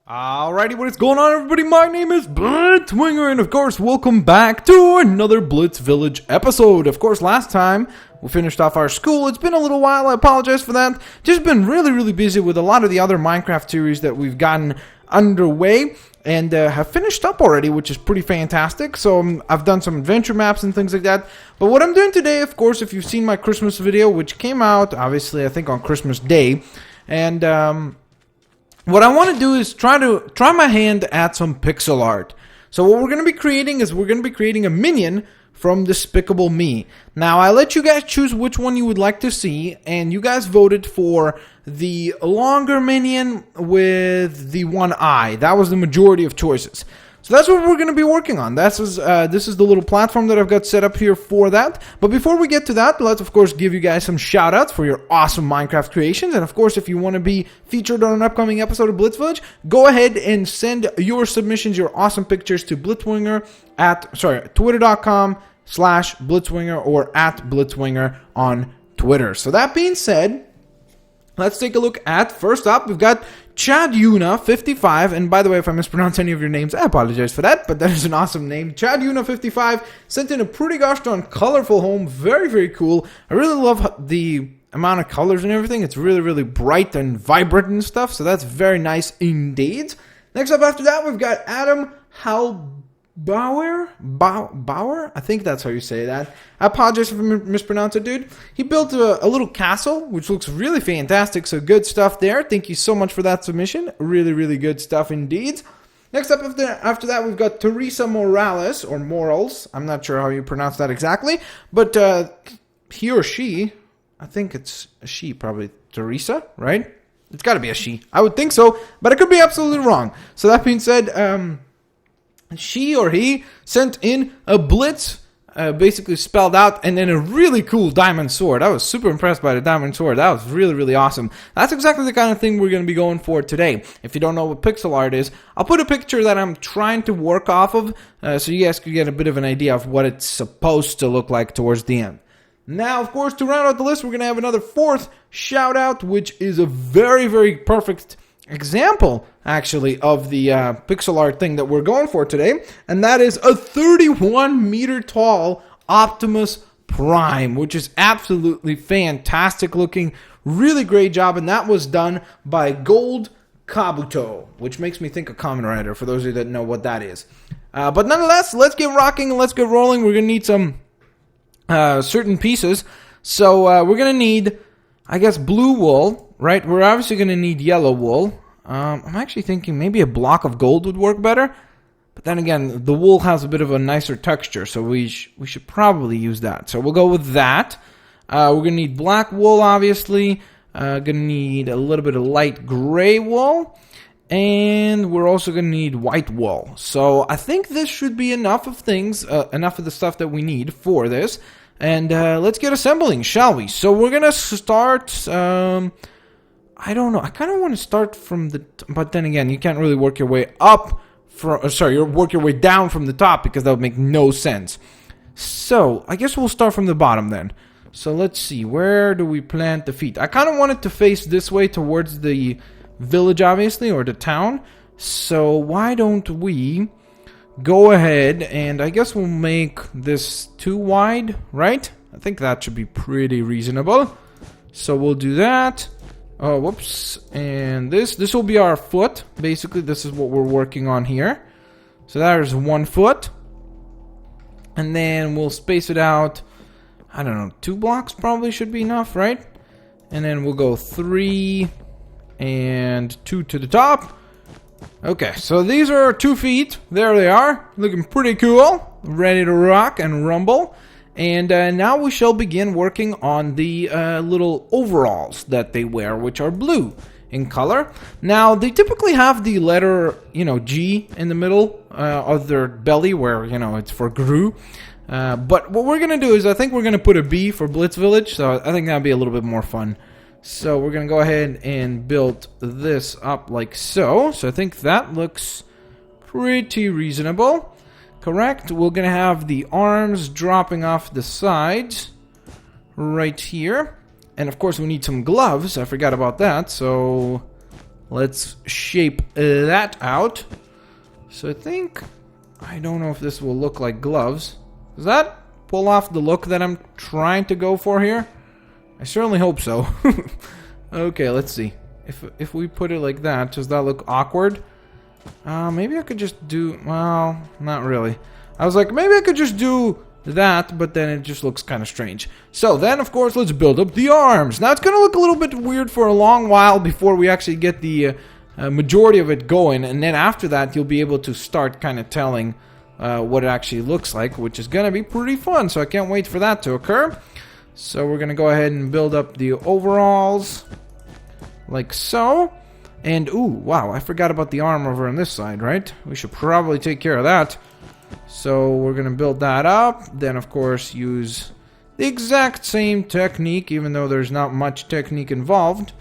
Alrighty, what is going on, everybody? My name is Blitzwinger, and of course, welcome back to another Blitz Village episode. Of course, last time we finished off our school. It's been a little while, I apologize for that. Just been really busy with a lot of the other Minecraft series that we've gotten underway and have finished up already, which is pretty fantastic. So I've done some adventure maps and things like that. But what I'm doing today, of course, if you've seen my Christmas video, which came out, obviously, I think on Christmas Day, and what I want to do is try my hand at some pixel art. So what we're going to be creating is a minion from Despicable Me. Now, I let you guys choose which one you would like to see, and you guys voted for the longer minion with the one eye. That was the majority of choices. So that's what we're going to be working on. This is the little platform that I've got set up here for that. But before we get to that, let's of course give you guys some shout outs for your awesome Minecraft creations. And of course, if you want to be featured on an upcoming episode of Blitz Village, go ahead and send your submissions, your awesome pictures to Blitzwinger at twitter.com/Blitzwinger or at Blitzwinger on Twitter. So that being said, let's take a look at, first up, we've got ChadYuna55, and by the way, if I mispronounce any of your names, I apologize for that, but that is an awesome name. ChadYuna55 sent in a pretty gosh darn colorful home, very cool. I really love the amount of colors and everything. It's really bright and vibrant and stuff, so that's very nice indeed. Next up after that, we've got Adam Bauer, I think that's how you say that. I apologize if I mispronounce it, dude. He built a little castle, which looks really fantastic, so good stuff there. Thank you so much for that submission. Really good stuff indeed. Next up after that, we've got Teresa Morales, or Morals. I'm not sure how you pronounce that exactly, but he or she, I think it's a she, probably Teresa, right? It's got to be a she. I would think so, but I could be absolutely wrong. So that being said, she or he sent in a blitz, basically spelled out, and then a really cool diamond sword. I was super impressed by the diamond sword. That was really awesome. That's exactly the kind of thing we're going to be going for today. If you don't know what pixel art is, I'll put a picture that I'm trying to work off of, so you guys can get a bit of an idea of what it's supposed to look like towards the end. Now, of course, to round out the list, we're going to have another fourth shout out, which is a very perfect example, actually, of the pixel art thing that we're going for today, and that is a 31 meter tall Optimus Prime, which is absolutely fantastic looking, really great job, and that was done by Gold Kabuto, which makes me think of Kamen Rider, for those of you that know what that is. But nonetheless, let's get rocking and let's get rolling. We're going to need some certain pieces, so we're going to need, I guess, blue wool. Right, we're obviously going to need yellow wool. I'm actually thinking maybe a block of gold would work better. But then again, the wool has a bit of a nicer texture, so we should probably use that. So we'll go with that. We're going to need black wool, obviously. Going to need a little bit of light gray wool. And we're also going to need white wool. So I think this should be enough of things, enough of the stuff that we need for this. And let's get assembling, shall we? So we're going to start... I don't know. I kind of want to start from the... But then again, you can't really work your way up... you work your way down from the top because that would make no sense. So, I guess we'll start from the bottom then. So, let's see. Where do we plant the feet? I kind of want it to face this way towards the village, obviously, or the town. So, why don't we go ahead and I guess we'll make this too wide, right? I think that should be pretty reasonable. So, we'll do that. Oh, whoops, and this will be our foot. Basically, this is what we're working on here. So there's 1 foot. And then we'll space it out, I don't know, 2 blocks probably should be enough, right? And then we'll go 3 and 2 to the top. Okay, so these are 2 feet. There they are, looking pretty cool. Ready to rock and rumble. And now we shall begin working on the little overalls that they wear, which are blue in color. Now, they typically have the letter, G in the middle of their belly, where, it's for Gru. But what we're going to do is I think we're going to put a B for Blitz Village, so I think that'll be a little bit more fun. So we're going to go ahead and build this up like so. So I think that looks pretty reasonable. Correct. We're going to have the arms dropping off the sides right here. And of course we need some gloves. I forgot about that. So let's shape that out. So I think, I don't know if this will look like gloves. Does that pull off the look that I'm trying to go for here? I certainly hope so. Okay, let's see. If we put it like that, does that look awkward? Maybe I could just do, well, not really. I was like, maybe I could just do that, but then it just looks kind of strange. So then, of course, let's build up the arms. Now, it's going to look a little bit weird for a long while before we actually get the majority of it going. And then after that, you'll be able to start kind of telling what it actually looks like, which is going to be pretty fun. So I can't wait for that to occur. So we're going to go ahead and build up the overalls like so. And, ooh, wow, I forgot about the arm over on this side, right? We should probably take care of that. So we're going to build that up. Then, of course, use the exact same technique, even though there's not much technique involved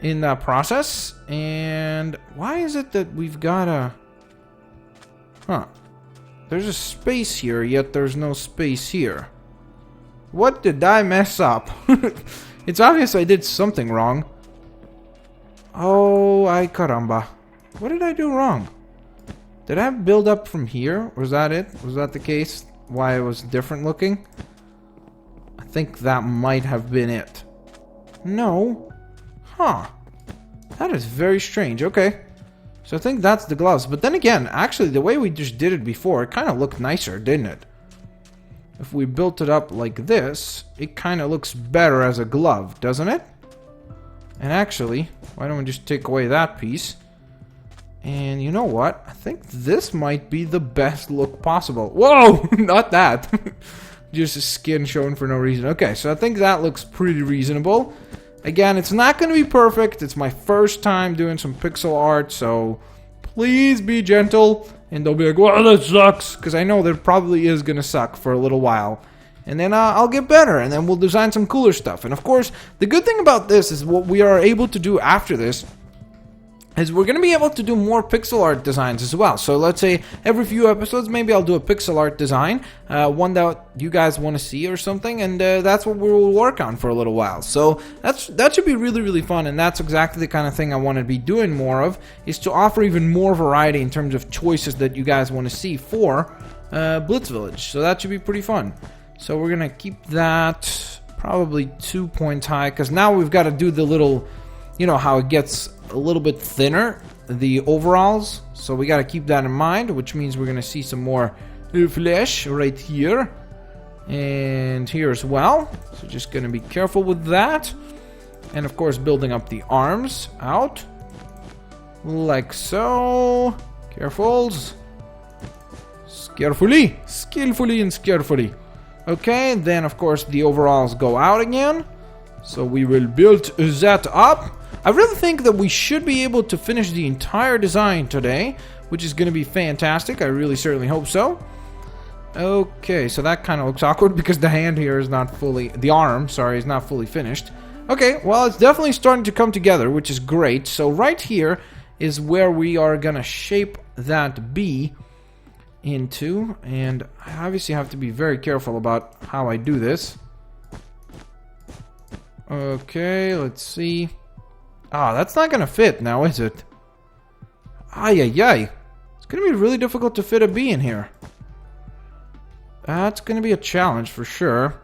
in that process. And why is it that we've got a... Huh. There's a space here, yet there's no space here. What did I mess up? It's obvious I did something wrong. Oh, ay caramba. What did I do wrong? Did I build up from here? Was that it? Was that the case? Why it was different looking? I think that might have been it. No. Huh. That is very strange. Okay. So I think that's the gloves. But then again, actually, the way we just did it before, it kind of looked nicer, didn't it? If we built it up like this, it kind of looks better as a glove, doesn't it? And actually, why don't we just take away that piece? And you know what? I think this might be the best look possible. Whoa! Not that. Just a skin showing for no reason. Okay, so I think that looks pretty reasonable. Again, it's not going to be perfect. It's my first time doing some pixel art, so please be gentle. And they'll be like, well, that sucks. Because I know that probably is going to suck for a little while. And then I'll get better, and then we'll design some cooler stuff. And of course, the good thing about this is what we are able to do after this is we're going to be able to do more pixel art designs as well. So let's say every few episodes, maybe I'll do a pixel art design, one that you guys want to see or something, and that's what we will work on for a little while. So that should be really, really fun, and that's exactly the kind of thing I want to be doing more of, is to offer even more variety in terms of choices that you guys want to see for BLITZVILLAGE. So that should be pretty fun. So we're going to keep that probably 2 points high, because now we've got to do the little, you know, how it gets a little bit thinner, the overalls. So we got to keep that in mind, which means we're going to see some more flesh right here and here as well. So just going to be careful with that. And of course, building up the arms out like so. Carefuls. Carefully, skillfully and carefully. Okay, then of course the overalls go out again. So we will build that up. I really think that we should be able to finish the entire design today, which is going to be fantastic. I really certainly hope so. Okay, so that kind of looks awkward because the hand here is not fully, the arm, sorry, is not fully finished. Okay, well, it's definitely starting to come together, which is great. So right here is where we are going to shape that B into, and I obviously have to be very careful about how I do this. Okay, let's see. Ah, that's not gonna fit now, is it? Ay, ay, ay. It's gonna be really difficult to fit a bee in here. That's gonna be a challenge for sure.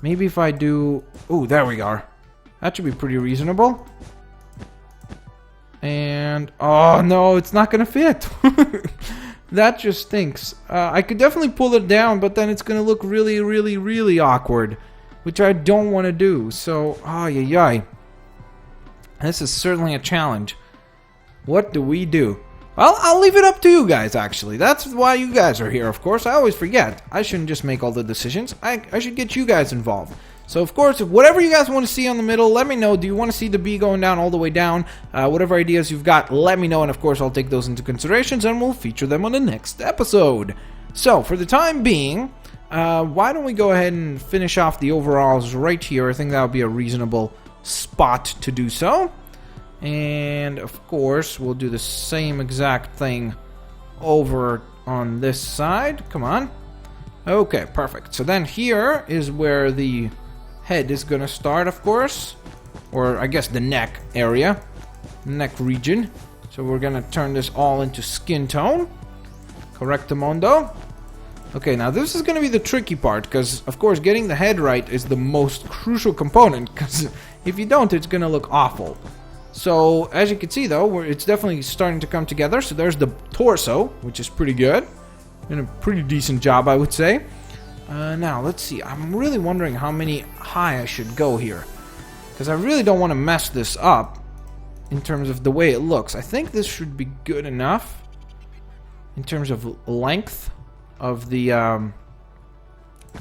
Maybe if I do... Ooh, there we are. That should be pretty reasonable. And... Oh, no, it's not gonna fit. That just stinks. I could definitely pull it down, but then it's gonna look really, really, really awkward. Which I don't want to do. So, ay, ay, ay. This is certainly a challenge. What do we do? Well, I'll leave it up to you guys, actually. That's why you guys are here, of course. I always forget. I shouldn't just make all the decisions. I should get you guys involved. So, of course, whatever you guys want to see on the middle, let me know. Do you want to see the bee going down all the way down? Whatever ideas you've got, let me know. And, of course, I'll take those into considerations and we'll feature them on the next episode. So, for the time being, why don't we go ahead and finish off the overalls right here? I think that would be a reasonable spot to do so. And of course we'll do the same exact thing over on this side. Come on. Okay, perfect. So then here is where the head is gonna start, of course, or I guess the neck area. neck region. So we're gonna turn this all into skin tone. Correctamundo. Okay, now this is gonna be the tricky part, because of course getting the head right is the most crucial component, because if you don't, it's gonna look awful. So as you can see though, it's definitely starting to come together. So there's the torso, which is pretty good. And a pretty decent job, I would say. Now, let's see. I'm really wondering how many high I should go here, because I really don't want to mess this up in terms of the way it looks. I think this should be good enough in terms of length of the,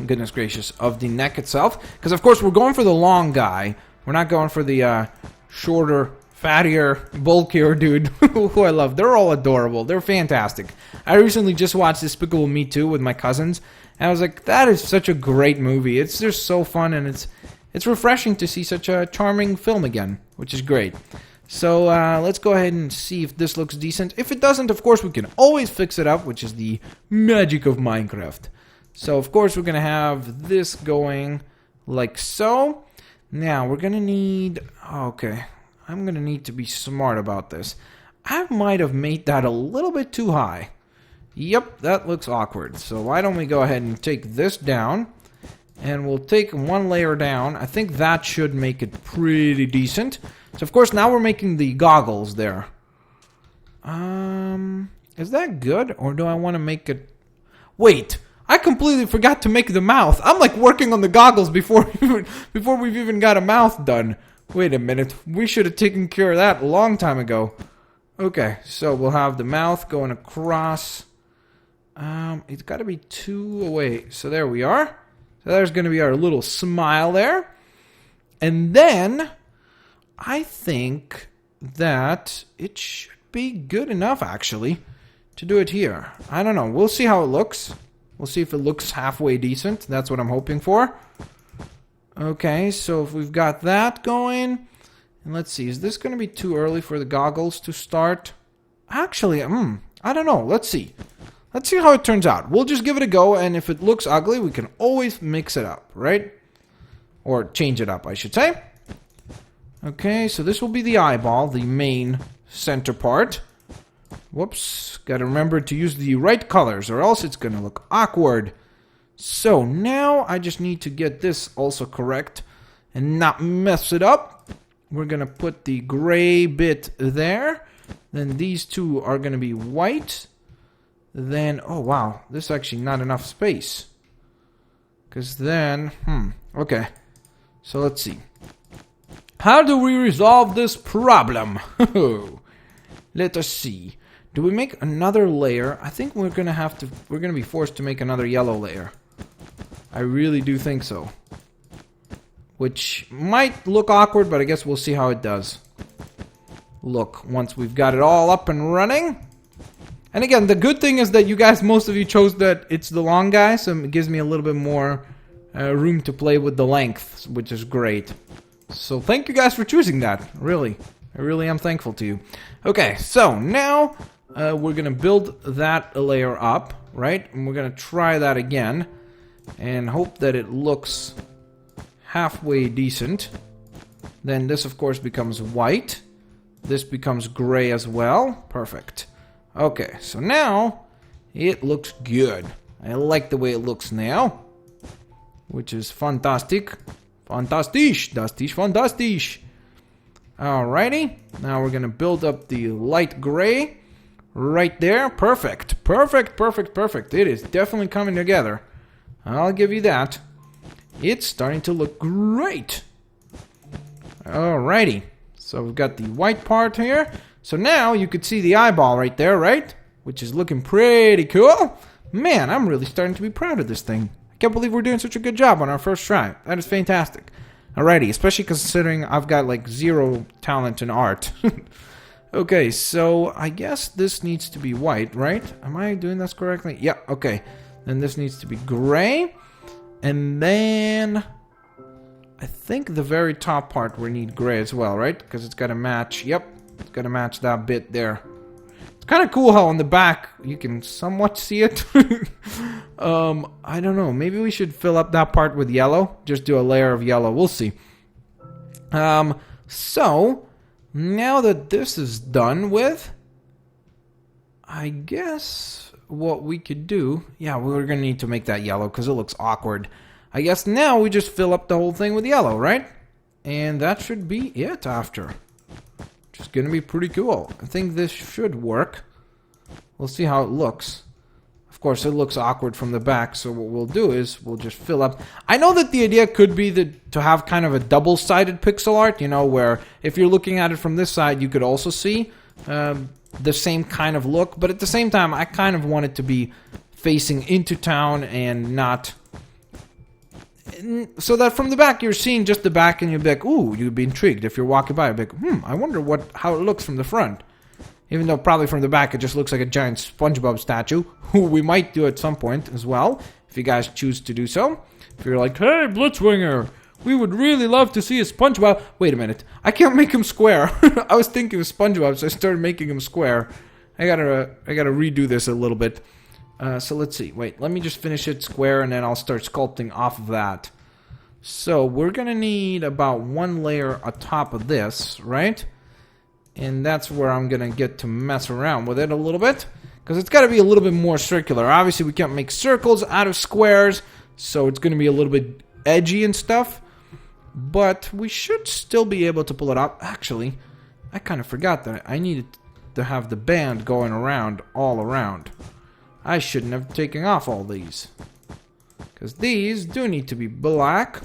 goodness gracious, of the neck itself. Because, of course, we're going for the long guy. We're not going for the shorter, fattier, bulkier dude who I love. They're all adorable. They're fantastic. I recently just watched Despicable Me 2 with my cousins, and I was like, that is such a great movie. It's just so fun, and it's refreshing to see such a charming film again, which is great. So let's go ahead and see if this looks decent. If it doesn't, of course, we can always fix it up, which is the magic of Minecraft. So, of course, we're going to have this going like so. Now, we're going to need... Okay, I'm going to need to be smart about this. I might have made that a little bit too high. Yep, that looks awkward. So why don't we go ahead and take this down. And we'll take one layer down. I think that should make it pretty decent. So, of course, now we're making the goggles there. Is that good? Or do I want to make it... Wait, I completely forgot to make the mouth. I'm like working on the goggles before we've even got a mouth done. Wait a minute. We should have taken care of that a long time ago. Okay, so we'll have the mouth going across. It's got to be 2 away. So there we are. So there's going to be our little smile there. And then I think that it should be good enough, actually, to do it here. I don't know. We'll see how it looks. We'll see if it looks halfway decent. That's what I'm hoping for. Okay, so if we've got that going... And let's see, is this going to be too early for the goggles to start? Actually, I don't know. Let's see. Let's see how it turns out. We'll just give it a go, and if it looks ugly, we can always mix it up, right? Or change it up, I should say. Okay, so this will be the eyeball, the main center part. Whoops, gotta remember to use the right colors, or else it's gonna look awkward. So now I just need to get this also correct and not mess it up. We're gonna put the gray bit there. Then these two are gonna be white. Then, oh wow, this is actually not enough space. Because then, okay. So let's see. How do we resolve this problem? Let us see. Do we make another layer? I think we're gonna be forced to make another yellow layer. I really do think so. Which might look awkward, but I guess we'll see how it does. Look, once we've got it all up and running. And again, the good thing is that most of you chose that it's the long guy, so it gives me a little bit more room to play with the length, which is great. So thank you guys for choosing that, really. I really am thankful to you. Okay, so now we're going to build that layer up, right? And we're going to try that again and hope that it looks halfway decent. Then this, of course, becomes white. This becomes gray as well. Perfect. Okay, so now it looks good. I like the way it looks now, which is fantastic. Fantastisch. Dastisch fantastisch. Alrighty. Now we're going to build up the light gray right there. Perfect. Perfect, perfect, perfect. It is definitely coming together. I'll give you that. It's starting to look great. Alrighty. So we've got the white part here. So now you could see the eyeball right there, right? Which is looking pretty cool. Man, I'm really starting to be proud of this thing. I can't believe we're doing such a good job on our first try. That is fantastic. Alrighty, especially considering I've got like 0 talent in art. Okay, so I guess this needs to be white, right? Am I doing this correctly? Yeah, okay. Then this needs to be gray. And then I think the very top part we need gray as well, right? Because it's got to match. Yep, it's got to match that bit there. It's kind of cool how on the back you can somewhat see it. I don't know. Maybe we should fill up that part with yellow. Just do a layer of yellow. We'll see. So Now that this is done with, I guess what we could do... Yeah, we're going to need to make that yellow because it looks awkward. I guess now we just fill up the whole thing with yellow, right? And that should be it after. Which is going to be pretty cool. I think this should work. We'll see how it looks. Of course, it looks awkward from the back, so what we'll do is we'll just fill up. I know that the idea could be to have kind of a double-sided pixel art, you know, where if you're looking at it from this side, you could also see the same kind of look. But at the same time, I kind of want it to be facing into town and not... So that from the back, you're seeing just the back and you'll be like, ooh, you'd be intrigued. If you're walking by, you'll be like, I wonder how it looks from the front. Even though probably from the back it just looks like a giant SpongeBob statue, who we might do at some point as well, if you guys choose to do so. If you're like, hey, Blitzwinger, we would really love to see a SpongeBob. Wait a minute, I can't make him square. I was thinking of SpongeBob, so I started making him square. I gotta redo this a little bit. So let's see. Wait, let me just finish it square, and then I'll start sculpting off of that. So we're gonna need about one layer atop of this, right? And that's where I'm going to get to mess around with it a little bit. Because it's got to be a little bit more circular. Obviously, we can't make circles out of squares. So it's going to be a little bit edgy and stuff. But we should still be able to pull it off. Actually, I kind of forgot that I needed to have the band going around all around. I shouldn't have taken off all these. Because these do need to be black.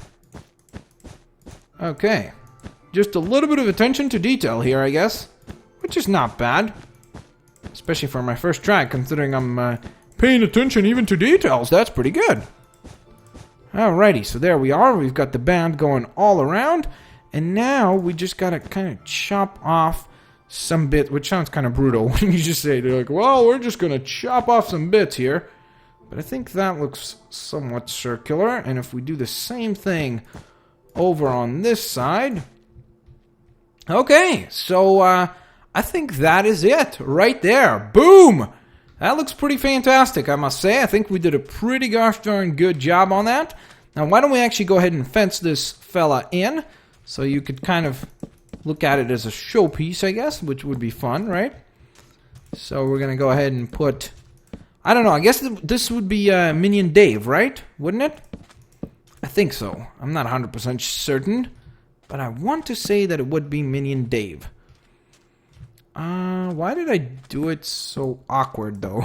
Okay. Just a little bit of attention to detail here, I guess. Which is not bad. Especially for my first try, considering I'm paying attention even to details. That's pretty good. Alrighty, so there we are. We've got the band going all around. And now we just gotta kind of chop off some bits, which sounds kind of brutal when you just say, they're like, well, we're just gonna chop off some bits here. But I think that looks somewhat circular. And if we do the same thing over on this side... Okay, so I think that is it right there. Boom! That looks pretty fantastic, I must say. I think we did a pretty gosh darn good job on that. Now, why don't we actually go ahead and fence this fella in, so you could kind of look at it as a showpiece, I guess, which would be fun, right? So we're going to go ahead and put... I don't know, I guess this would be Minion Dave, right? Wouldn't it? I think so. I'm not 100% certain. But I want to say that it would be Minion Dave. Why did I do it so awkward, though?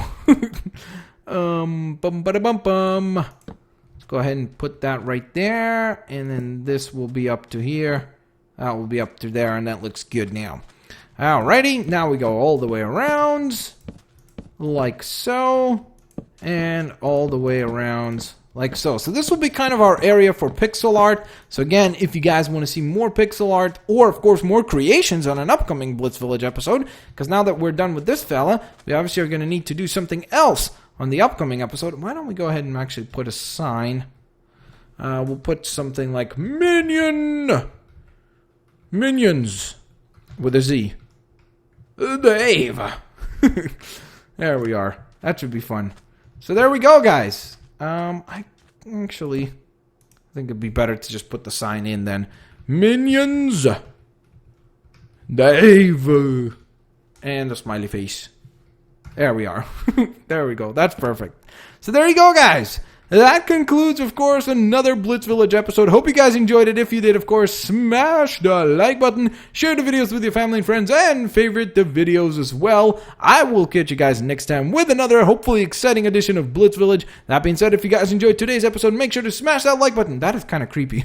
Bum-ba-da-bum-bum. Let's go ahead and put that right there. And then this will be up to here. That will be up to there, and that looks good now. Alrighty, now we go all the way around. Like so. And all the way around... like so. So this will be kind of our area for pixel art. So again, if you guys want to see more pixel art, or of course more creations on an upcoming Blitz Village episode, because now that we're done with this fella, we obviously are going to need to do something else on the upcoming episode. Why don't we go ahead and actually put a sign? We'll put something like Minion! Minions! With a Z. Dave! There we are. That should be fun. So there we go, guys. I think it'd be better to just put the sign in then. Minions! Dave! And a smiley face. There we are. There we go. That's perfect. So there you go, guys. That concludes, of course, another Blitz Village episode. Hope you guys enjoyed it. If you did, of course, smash the like button. Share the videos with your family and friends. And favorite the videos as well. I will catch you guys next time with another, hopefully exciting edition of Blitz Village. That being said, if you guys enjoyed today's episode, make sure to smash that like button. That is kind of creepy.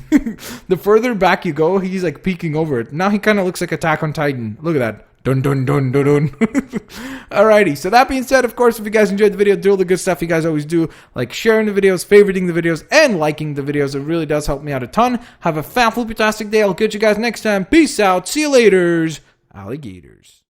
The further back you go, he's like peeking over it. Now he kind of looks like Attack on Titan. Look at that. Dun dun dun dun dun. Alrighty, so that being said, of course, if you guys enjoyed the video, do all the good stuff you guys always do, like sharing the videos, favoriting the videos, and liking the videos. It really does help me out a ton. Have a fantastic day. I'll catch you guys next time. Peace out. See you laters, alligators.